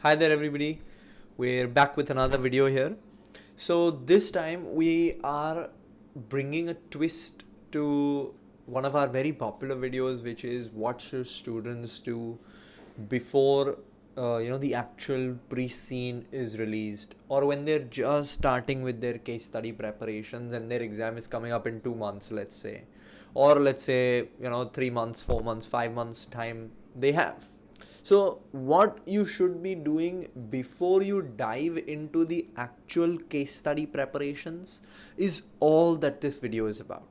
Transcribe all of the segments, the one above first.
Hi there everybody, we're back with another video here. So this time we are bringing a twist to one of our very popular videos, which is what should students do before the actual pre-scene is released, or when they're just starting with their case study preparations and their exam is coming up in 2 months, let's say, or let's say 3 months, 4 months, 5 months time they have. So what you should be doing before you dive into the actual case study preparations is all that this video is about.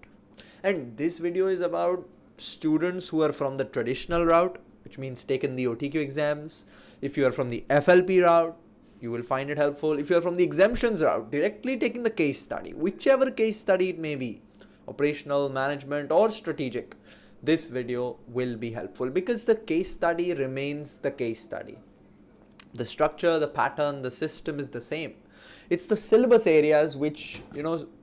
And this video is about students who are from the traditional route, which means taken the OTQ exams. If you are from the FLP route, you will find it helpful. If you are from the exemptions route, directly taking the case study, whichever case study it may be, operational, management, or strategic, this video will be helpful because the case study remains the case study. The structure, the pattern, the system is the same. It's the syllabus areas which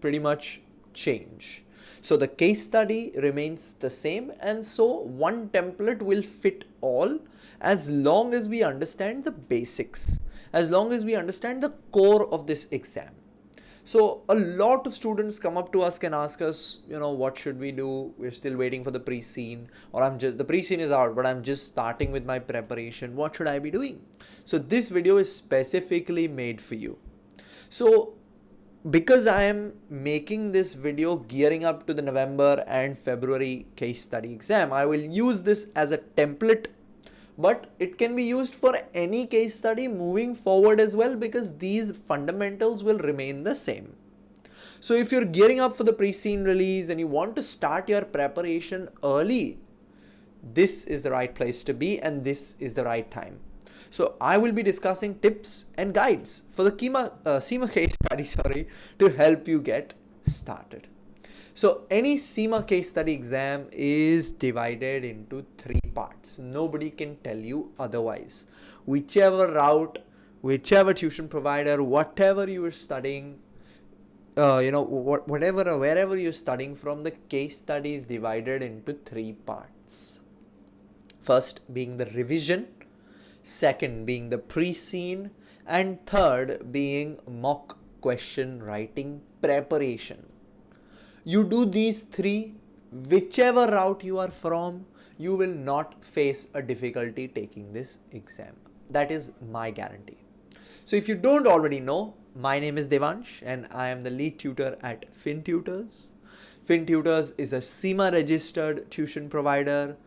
pretty much change. So the case study remains the same, and so one template will fit all as long as we understand the basics, as long as we understand the core of this exam. So a lot of students come up to us and ask us, what should we do? We're still waiting for the pre-scene, or the pre-scene is out, but I'm just starting with my preparation. What should I be doing? So this video is specifically made for you. So because I am making this video gearing up to the November and February case study exam, I will use this as a template, but it can be used for any case study moving forward as well, because these fundamentals will remain the same. So if you're gearing up for the pre-scene release and you want to start your preparation early, this is the right place to be, and this is the right time. So I will be discussing tips and guides for the CIMA case study, to help you get started. So any CIMA case study exam is divided into 3 parts. Nobody can tell you otherwise. Whichever route, whichever tuition provider, whatever you are studying, wherever you're studying from, the case study is divided into 3 parts. First being the revision, second being the pre-scene, and third being mock question writing preparation. You do these 3, whichever route you are from, you will not face a difficulty taking this exam. That is my guarantee. So if you don't already know, my name is Devansh and I am the lead tutor at FinTutors. FinTutors is a CIMA registered tuition provider.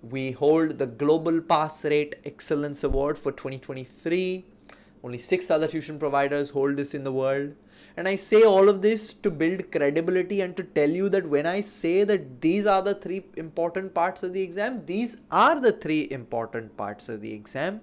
We hold the Global Pass Rate Excellence Award for 2023. Only 6 other tuition providers hold this in the world. And I say all of this to build credibility and to tell you that when I say that these are the 3 important parts of the exam, these are the 3 important parts of the exam.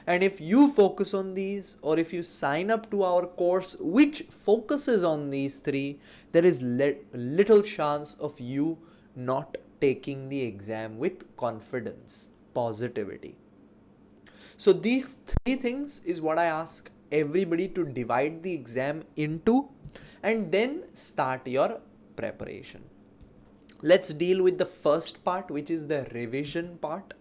And if you focus on these, or if you sign up to our course which focuses on these 3, there is little chance of you not taking the exam with confidence, positivity. So these 3 things is what I ask everybody to divide the exam into, and then start your preparation. Let's deal with the first part, which is the revision part.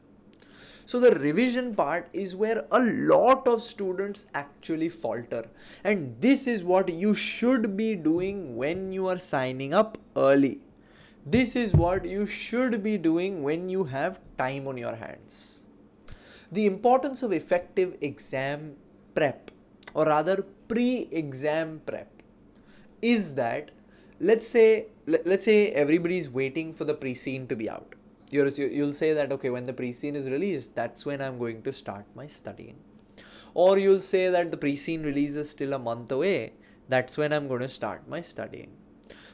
So the revision part is where a lot of students actually falter, and this is what you should be doing when you are signing up early. This is what you should be doing when you have time on your hands. The importance of effective exam prep, or rather pre-exam prep, is that let's say everybody is waiting for the pre-scene to be out. You'll say that, okay, when the pre-scene is released, that's when I'm going to start my studying. Or you'll say that the pre-scene release is still a month away, that's when I'm going to start my studying.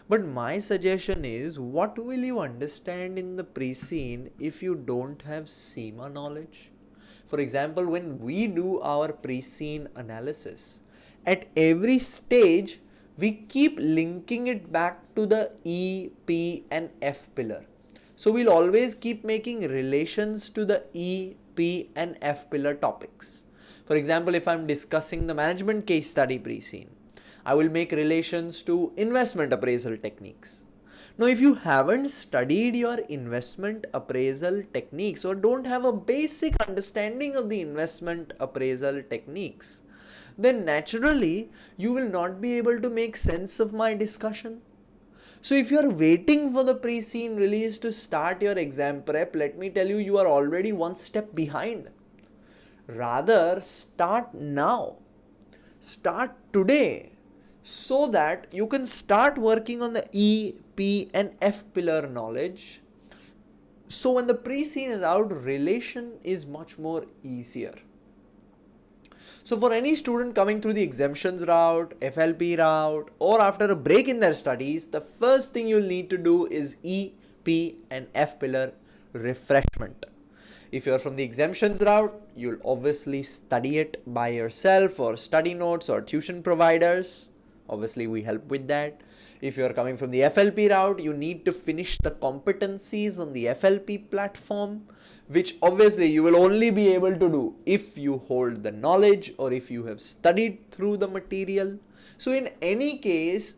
But my suggestion is, what will you understand in the pre-scene if you don't have CIMA knowledge? For example, when we do our pre-scene analysis, at every stage, we keep linking it back to the E, P, and F pillar. So we'll always keep making relations to the E, P, and F pillar topics. For example, if I'm discussing the management case study pre-scene, I will make relations to investment appraisal techniques. Now, if you haven't studied your investment appraisal techniques or don't have a basic understanding of the investment appraisal techniques, then naturally you will not be able to make sense of my discussion. So if you are waiting for the pre-scene release to start your exam prep, let me tell you, you are already one step behind. Rather, start now. Start today so that you can start working on the E, P and F pillar knowledge. So when the pre-scene is out, relation is much more easier. So for any student coming through the exemptions route, FLP route, or after a break in their studies, the first thing you'll need to do is E, P and F pillar refreshment. If you're from the exemptions route, you'll obviously study it by yourself or study notes or tuition providers. Obviously, we help with that. If you're coming from the FLP route, you need to finish the competencies on the FLP platform, which obviously you will only be able to do if you hold the knowledge or if you have studied through the material. So in any case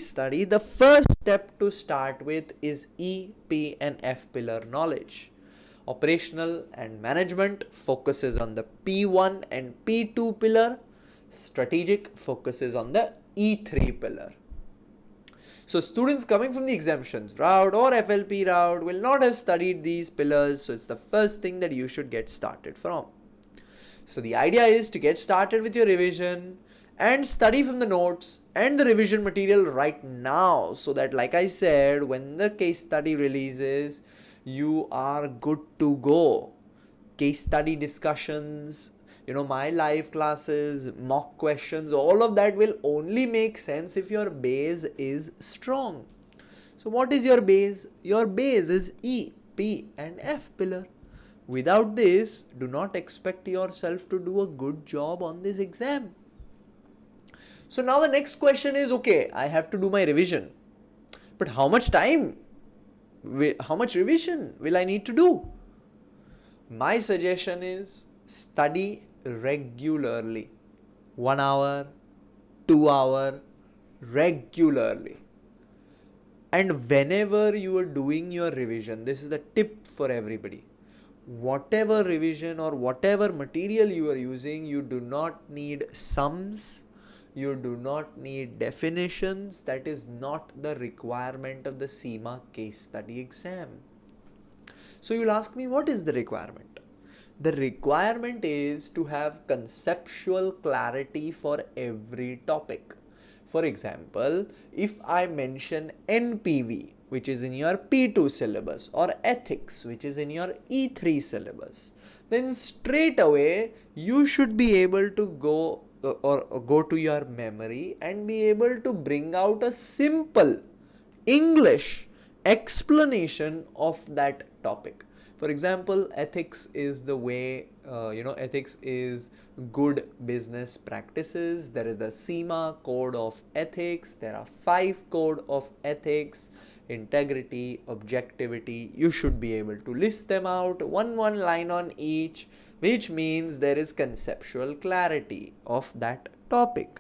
study, the first step to start with is E, P and F pillar knowledge. Operational and management focuses on the P1 and P2 pillar. Strategic focuses on the E3 pillar. So students coming from the exemptions route or FLP route will not have studied these pillars. So it's the first thing that you should get started from. So the idea is to get started with your revision and study from the notes and the revision material right now, so that, like I said, when the case study releases, you are good to go. Case study discussions, my live classes, mock questions, all of that will only make sense if your base is strong. So what is your base? Your base is E, P and F pillar. Without this, do not expect yourself to do a good job on this exam. So now the next question is, okay, I have to do my revision, but how much time? How much revision will I need to do? My suggestion is study regularly. 1 hour, 2 hour, regularly. And whenever you are doing your revision, this is the tip for everybody. Whatever revision or whatever material you are using, you do not need sums. You do not need definitions. That is not the requirement of the CIMA case study exam. So you'll ask me, what is the requirement? The requirement is to have conceptual clarity for every topic. For example, if I mention NPV, which is in your P2 syllabus, or ethics, which is in your E3 syllabus, then straight away you should be able to go to your memory and be able to bring out a simple English explanation of that topic. For example, ethics is the way, ethics is good business practices. There is the CIMA code of ethics. There are 5 code of ethics: integrity, objectivity. You should be able to list them out, one line on each, which means there is conceptual clarity of that topic.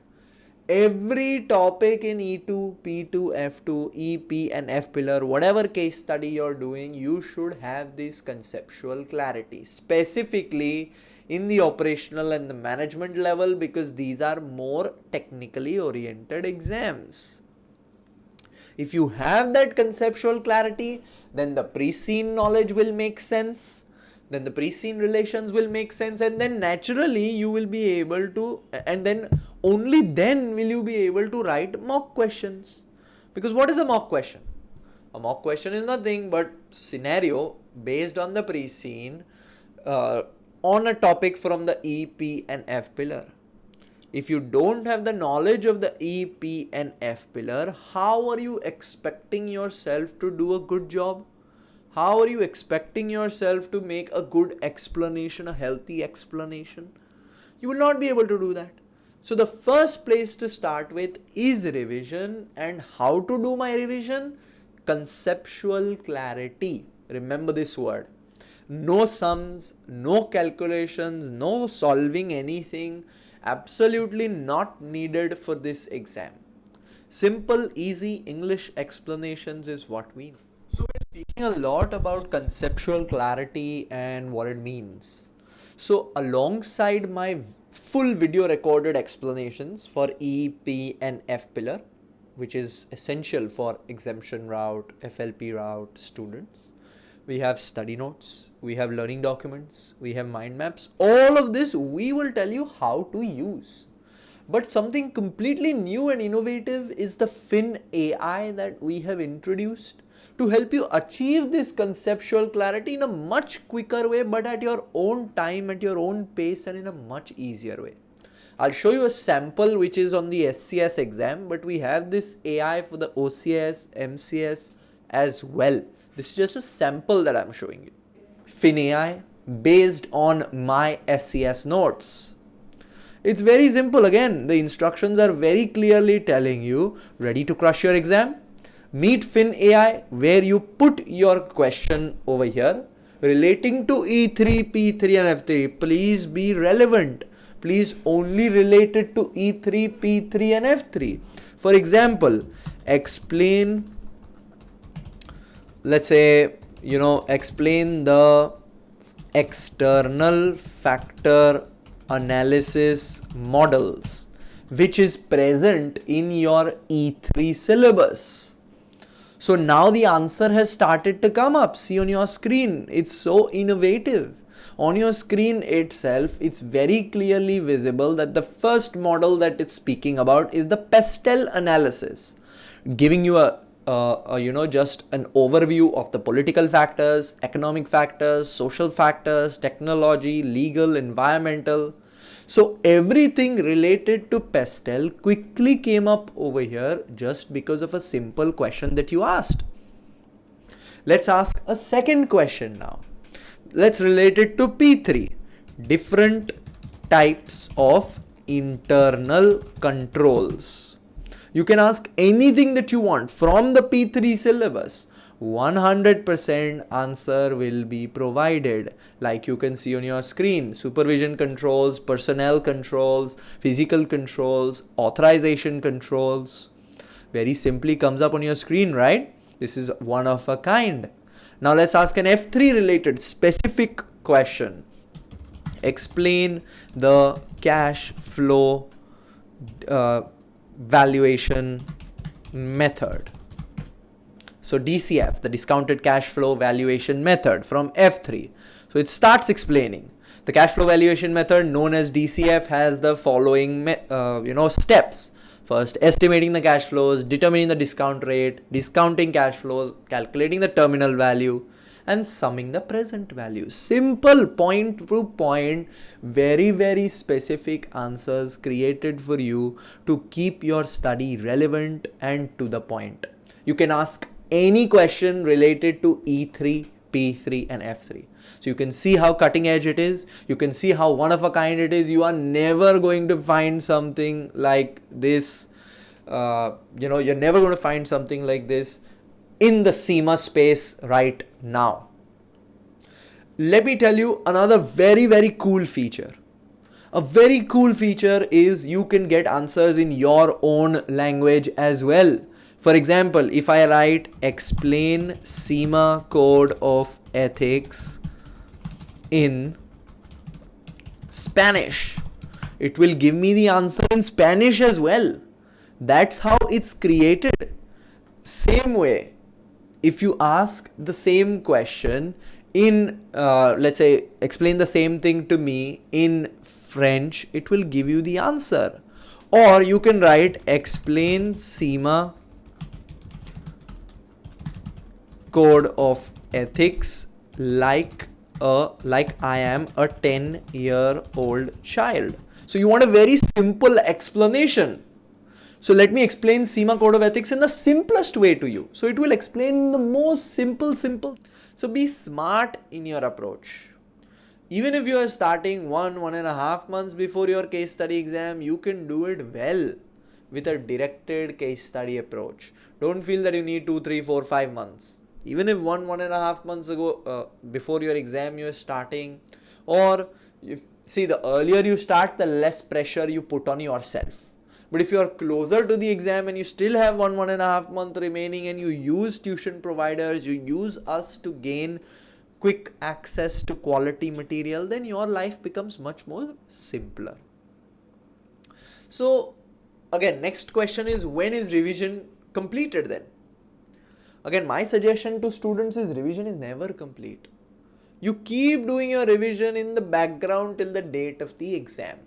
Every topic in E2, P2, F2, EP and F pillar, whatever case study you're doing, you should have this conceptual clarity, specifically in the operational and the management level, because these are more technically oriented exams. If you have that conceptual clarity, then the pre-scene knowledge will make sense. Then the pre-scene relations will make sense, and then naturally you will be able to, and then only then will you be able to write mock questions. Because what is a mock question? A mock question is nothing but scenario based on the pre-scene on a topic from the E, P and F pillar. If you don't have the knowledge of the E, P and F pillar, how are you expecting yourself to do a good job? How are you expecting yourself to make a good explanation, a healthy explanation? You will not be able to do that. So the first place to start with is revision. And how to do my revision? Conceptual clarity. Remember this word. No sums, no calculations, no solving anything. Absolutely not needed for this exam. Simple, easy English explanations is what we need. So we're speaking a lot about conceptual clarity and what it means. So alongside my full video recorded explanations for E, P and F pillar, which is essential for exemption route, FLP route students, we have study notes, we have learning documents, we have mind maps. All of this we will tell you how to use. But something completely new and innovative is the Fin AI that we have introduced to help you achieve this conceptual clarity in a much quicker way, but at your own time, at your own pace, and in a much easier way. I'll show you a sample which is on the SCS exam, but we have this AI for the OCS, MCS as well. This is just a sample that I'm showing you. Fin AI based on my SCS notes. It's very simple. Again, the instructions are very clearly telling you, ready to crush your exam? Meet Fin AI, where you put your question over here relating to E3, P3 and F3. Please be relevant. Please only relate it to E3, P3 and F3. For example, explain, let's say, explain the external factor analysis models which is present in your E3 syllabus. So now the answer has started to come up. See on your screen, it's so innovative. On your screen itself, it's very clearly visible that the first model that it's speaking about is the pestle analysis, giving you just an overview of the political factors, economic factors, social factors, technology, legal, environmental. So everything related to pestle quickly came up over here just because of a simple question that you asked. Let's ask a second question now. Let's relate it to P3. Different types of internal controls. You can ask anything that you want from the P3 syllabus. 100% answer will be provided, like you can see on your screen. Supervision controls, personnel controls, physical controls, authorization controls. Very simply comes up on your screen, right? This is one of a kind. Now let's ask an F3 related specific question. Explain the cash flow valuation method. So DCF, the discounted cash flow valuation method from F3. So it starts explaining. The cash flow valuation method known as DCF has the following steps. First, estimating the cash flows, determining the discount rate, discounting cash flows, calculating the terminal value, and summing the present value. Simple, point to point, very, very specific answers created for you to keep your study relevant and to the point. You can ask any question related to E3, P3 and F3. So you can see how cutting edge it is. You can see how one of a kind it is. You are never going to find something like this. You're never going to find something like this in the CIMA space right now. Let me tell you another very, very cool feature. A very cool feature is you can get answers in your own language as well. For example, if I write explain CIMA Code of Ethics in Spanish, it will give me the answer in Spanish as well. That's how it's created. Same way, if you ask the same question in, let's say, explain the same thing to me in French, it will give you the answer. Or you can write explain CIMA Code of Ethics like I am a 10-year-old child. So you want a very simple explanation. So let me explain CIMA Code of Ethics in the simplest way to you. So it will explain in the most simple. So be smart in your approach. Even if you are starting 1.5 months before your case study exam, you can do it well with a directed case study approach. Don't feel that you need 2, 3, 4, 5 months. Even if 1.5 months ago, before your exam, you're starting, or the earlier you start, the less pressure you put on yourself. But if you are closer to the exam and you still have 1.5 month remaining, and you use tuition providers, you use us to gain quick access to quality material, then your life becomes much more simpler. So again, next question is, when is revision completed then? Again, my suggestion to students is revision is never complete. You keep doing your revision in the background till the date of the exam.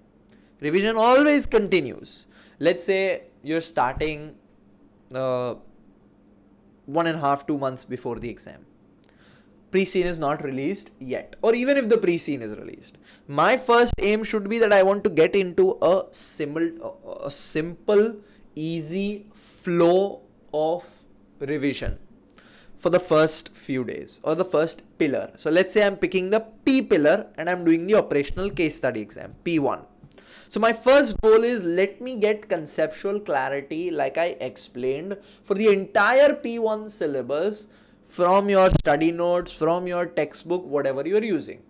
Revision always continues. Let's say you're starting 1.5 2 months before the exam. Pre-scene is not released yet, or even if the pre-scene is released, my first aim should be that I want to get into a simple, easy flow of revision for the first few days, or the first pillar. So let's say I'm picking the P pillar and I'm doing the operational case study exam, P1. So my first goal is, let me get conceptual clarity, like I explained, for the entire P1 syllabus from your study notes, from your textbook, whatever you are using.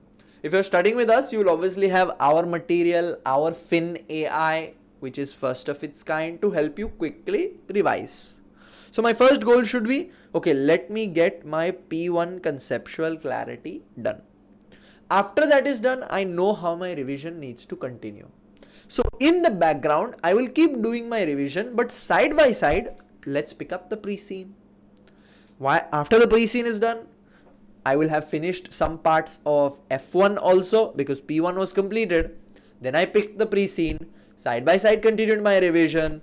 If you're studying with us, you will obviously have our material, our Fin AI, which is first of its kind, to help you quickly revise. So my first goal should be, okay, let me get my P1 conceptual clarity done. After that is done, I know how my revision needs to continue. So in the background, I will keep doing my revision, but side by side, let's pick up the pre-scene. Why? After the pre-scene is done, I will have finished some parts of F1 also, because P1 was completed. Then I picked the pre-scene, side by side continued my revision.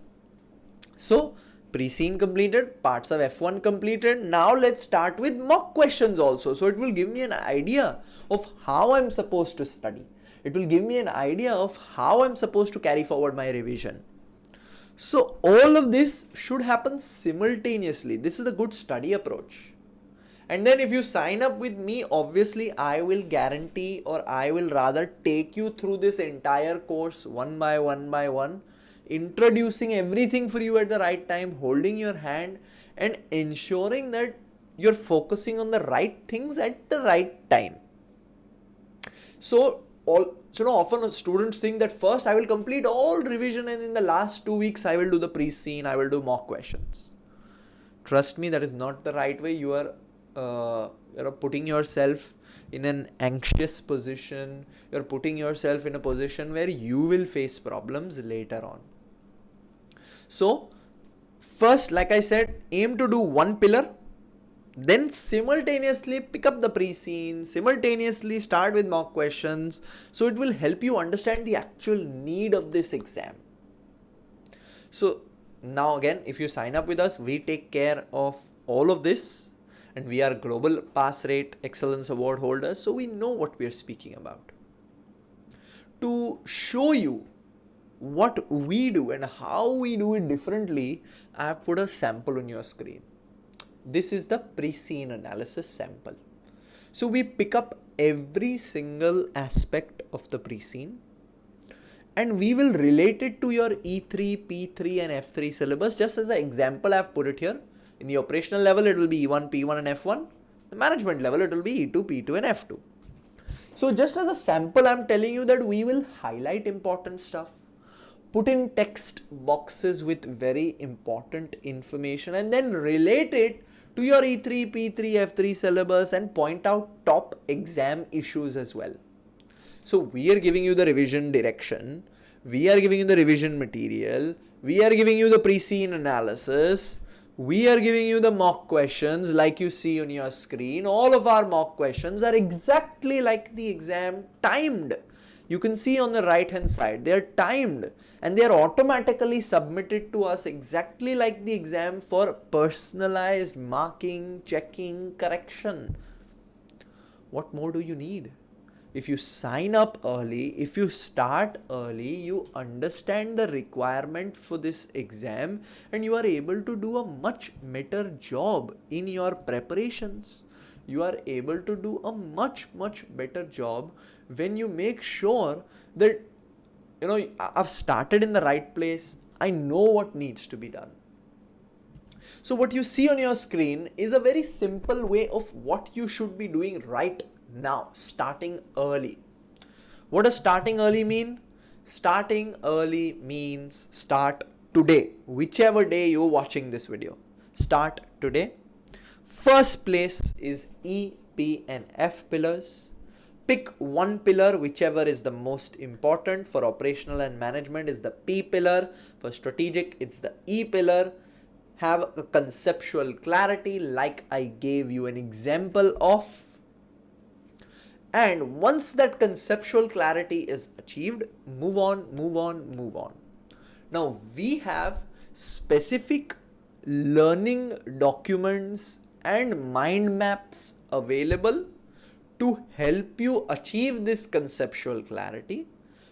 So pre-scene completed, parts of F1 completed. Now let's start with mock questions also. So it will give me an idea of how I'm supposed to study. It will give me an idea of how I'm supposed to carry forward my revision. So all of this should happen simultaneously. This is a good study approach. And then if you sign up with me, obviously I will guarantee, or I will rather take you through this entire course one by one, introducing everything for you at the right time, holding your hand and ensuring that you're focusing on the right things at the right time. So often students think that first I will complete all revision and in the last 2 weeks I will do the pre-scene, I will do mock questions. Trust me, that is not the right way. You are putting yourself in an anxious position. You're putting yourself in a position where you will face problems later on. So first, like I said, aim to do one pillar, then simultaneously pick up the pre-scene, simultaneously start with mock questions. So it will help you understand the actual need of this exam. So now again, if you sign up with us, we take care of all of this, and we are global pass rate excellence award holders, so we know what we are speaking about. To show you what we do and how we do it differently, I have put a sample on your screen. This is the pre-scene analysis sample. So we pick up every single aspect of the pre-scene, and we will relate it to your E3, P3 and F3 syllabus. Just as an example, I have put it here. In the operational level, it will be E1, P1 and F1. The management level, it will be E2, P2 and F2. So just as a sample, I'm telling you that we will highlight important stuff, put in text boxes with very important information, and then relate it to your E3, P3, F3 syllabus and point out top exam issues as well. So we are giving you the revision direction, we are giving you the revision material, we are giving you the pre-scene analysis, we are giving you the mock questions like you see on your screen. All of our mock questions are exactly like the exam, timed. You can see on the right hand side, they are timed and they are automatically submitted to us exactly like the exam for personalized marking, checking, correction. What more do you need? If you sign up early, if you start early, you understand the requirement for this exam and you are able to do a much better job in your preparations. You are able to do a much better job when you make sure that I've started in the right place. I know what needs to be done. So what you see on your screen is a very simple way of what you should be doing right now, starting early. What does starting early mean? Starting early means start today, whichever day you're watching this video. Start today. First place is E, P and F pillars. Pick one pillar, whichever is the most important. For operational and management is the P pillar. For strategic, it's the E pillar. Have a conceptual clarity like I gave you an example of. And once that conceptual clarity is achieved, move on, move on, move on. Now we have specific learning documents and mind maps available to help you achieve this conceptual clarity.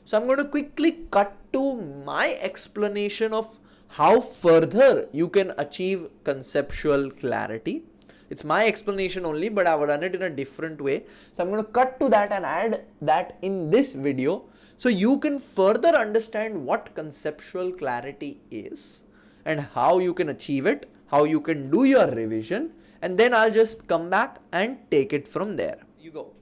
So I'm going to quickly cut to my explanation of how further you can achieve conceptual clarity. It's my explanation only, but I've done it in a different way. So I'm going to cut to that and add that in this video so you can further understand what conceptual clarity is and how you can achieve it, how you can do your revision, and then I'll just come back and take it from there. You go.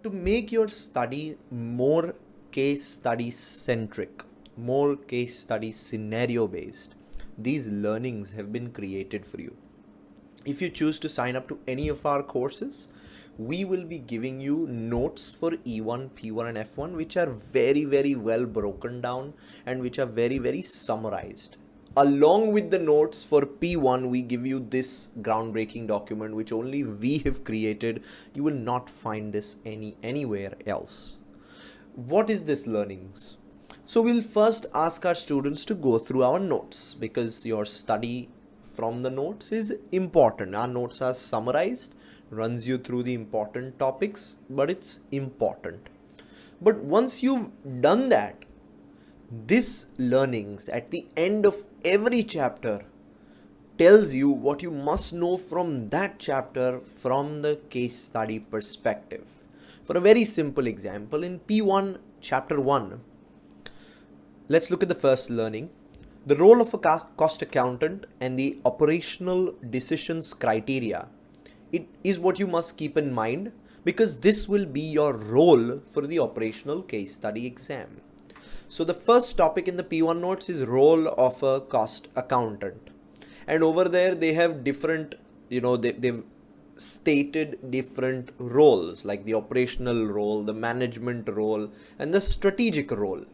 To make your study more case study centric, more case study scenario based, these learnings have been created for you. If you choose to sign up to any of our courses, we will be giving you notes for E1, P1 and F1 which are very, very well broken down and which are very, very summarized. Along with the notes for P1, we give you this groundbreaking document which only we have created. You will not find this anywhere else. What is this learnings? So we'll first ask our students to go through our notes because your study from the notes is important. Our notes are summarized, runs you through the important topics, but it's important. But once you've done that, this learnings at the end of every chapter tells you what you must know from that chapter from the case study perspective. For a very simple example, in P1 chapter 1, let's look at the first learning. The role of a cost accountant and the operational decisions criteria. It is what you must keep in mind because this will be your role for the operational case study exam. So the first topic in the P1 notes is role of a cost accountant. And over there they have different, they've stated different roles like the operational role, the management role and the strategic role.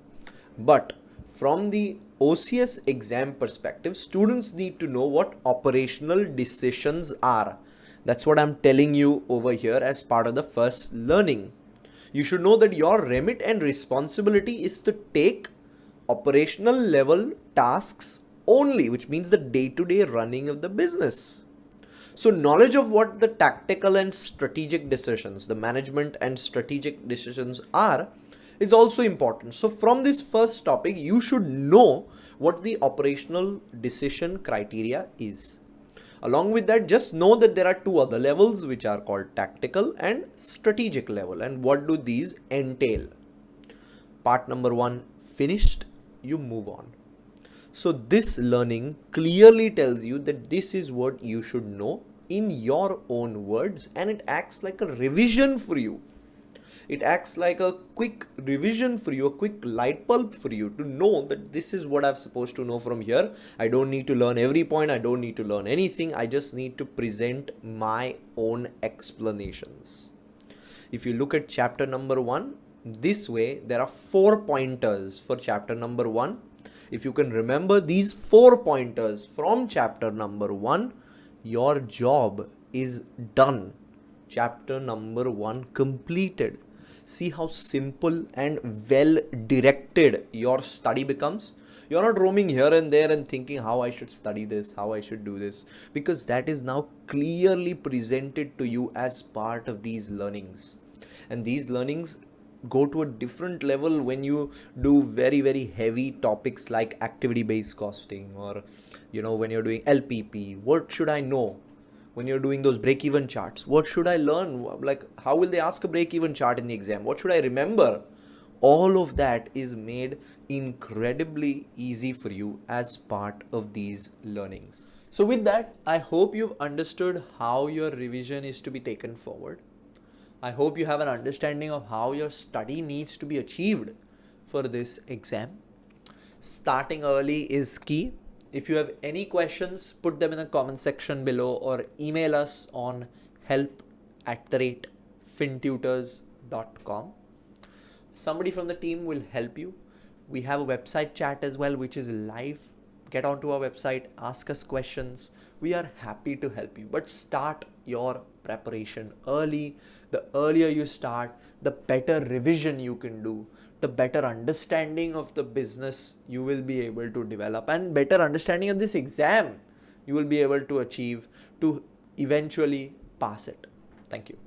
But from the OCS exam perspective, students need to know what operational decisions are. That's what I'm telling you over here as part of the first learning. You should know that your remit and responsibility is to take operational level tasks only, which means the day-to-day running of the business. So knowledge of what the tactical and strategic decisions, the management and strategic decisions are, is also important. So from this first topic, you should know what the operational decision criteria is. Along with that, just know that there are two other levels which are called tactical and strategic level. And what do these entail? Part number 1 finished, you move on. So this learning clearly tells you that this is what you should know in your own words, and it acts like a revision for you. It acts like a quick revision for you, a quick light bulb for you to know that this is what I'm supposed to know from here. I don't need to learn every point. I don't need to learn anything. I just need to present my own explanations. If you look at chapter number 1, this way there are 4 pointers for chapter number 1. If you can remember these 4 pointers from chapter number 1, your job is done. Chapter number 1 completed. See how simple and well directed your study becomes. You're not roaming here and there and thinking how I should study this, how I should do this, because that is now clearly presented to you as part of these learnings. And these learnings go to a different level when you do very, very heavy topics like activity based costing, or when you're doing LPP. What should I know? When you're doing those break-even charts, what should I learn? Like, how will they ask a break-even chart in the exam? What should I remember? All of that is made incredibly easy for you as part of these learnings. So with that, I hope you've understood how your revision is to be taken forward. I hope you have an understanding of how your study needs to be achieved for this exam. Starting early is key. If you have any questions, put them in the comment section below or email us on help@fintutors.com. Somebody from the team will help you. We have a website chat as well, which is live. Get onto our website, ask us questions. We are happy to help you. But start your preparation early. The earlier you start, the better revision you can do, the better understanding of the business you will be able to develop, and better understanding of this exam you will be able to achieve to eventually pass it. Thank you.